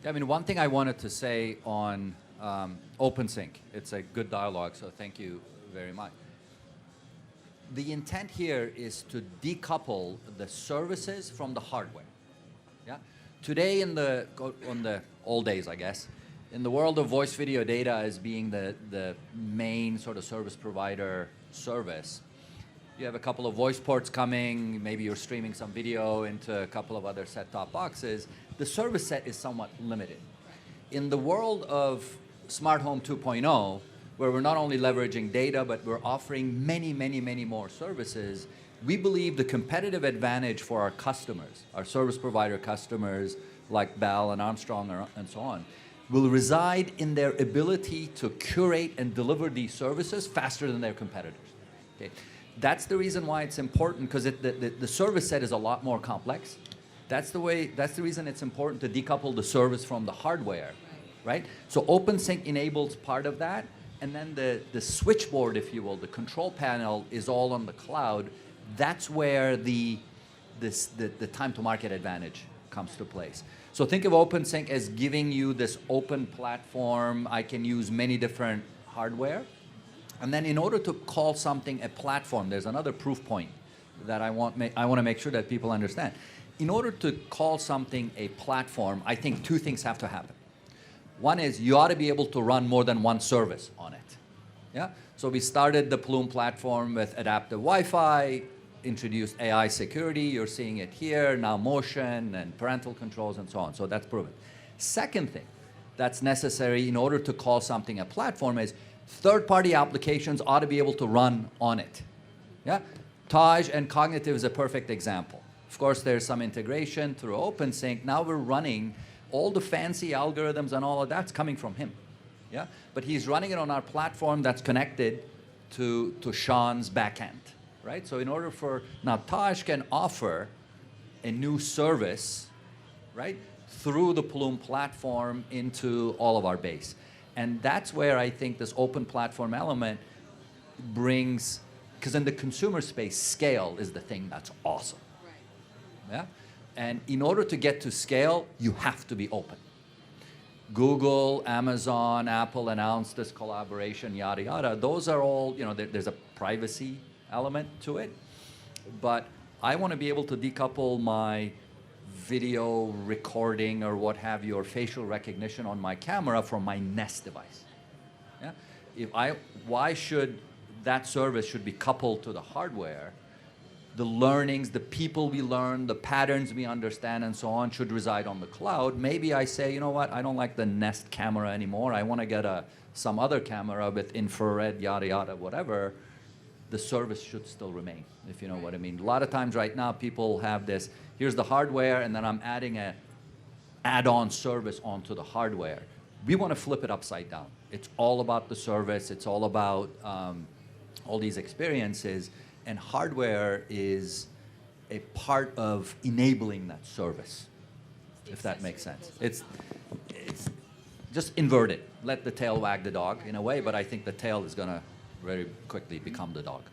I mean, one thing I wanted to say on OpenSync, it's a good dialogue, so thank you very much. The intent here is to decouple the services from the hardware. Yeah? Today on the old days, I guess, in the world of voice video data as being the main sort of service provider service, you have a couple of voice ports coming, maybe you're streaming some video into a couple of other set-top boxes. The service set is somewhat limited. In the world of Smart Home 2.0, where we're not only leveraging data, but we're offering many, many, many more services, we believe the competitive advantage for our customers, our service provider customers like Bell and Armstrong and so on, will reside in their ability to curate and deliver these services faster than their competitors. Okay? That's the reason why it's important, because the service set is a lot more complex. That's the reason it's important to decouple the service from the hardware, right? So OpenSync enables part of that, and then the switchboard, if you will, the control panel is all on the cloud. That's where the time to market advantage comes to place. So think of OpenSync as giving you this open platform. I can use many different hardware. And then in order to call something a platform, there's another proof point that I want to make sure that people understand. In order to call something a platform, I think two things have to happen. One is you ought to be able to run more than one service on it. Yeah? So we started the Plume platform with adaptive Wi-Fi, introduced AI security, you're seeing it here, now motion and parental controls and so on. So that's proven. Second thing that's necessary in order to call something a platform is third-party applications ought to be able to run on it. Yeah? Taj and Cognitive is a perfect example. Of course, there's some integration through OpenSync. Now we're running all the fancy algorithms and all of that's coming from him. Yeah? But he's running it on our platform that's connected to Sean's backend. Right? So in order for, now Taj can offer a new service, right, through the Plume platform into all of our base. And that's where I think this open platform element brings, because in the consumer space, scale is the thing that's awesome. Right. Yeah? And in order to get to scale, you have to be open. Google, Amazon, Apple announced this collaboration, yada, yada. Those are all, you know, there's a privacy element to it. But I want to be able to decouple my video recording or what have you, or facial recognition on my camera from my Nest device. Yeah? Why should that service should be coupled to the hardware? The learnings, the people we learn, the patterns we understand and so on should reside on the cloud. Maybe I say, you know what, I don't like the Nest camera anymore. I want to get some other camera with infrared, yada, yada, whatever. The service should still remain, if you know what I mean. A lot of times right now, people have this, here's the hardware, and then I'm adding an add-on service onto the hardware. We want to flip it upside down. It's all about the service. It's all about all these experiences. And hardware is a part of enabling that service, if that makes sense. It's just invert it. Let the tail wag the dog in a way, but I think the tail is going to very quickly become the dog.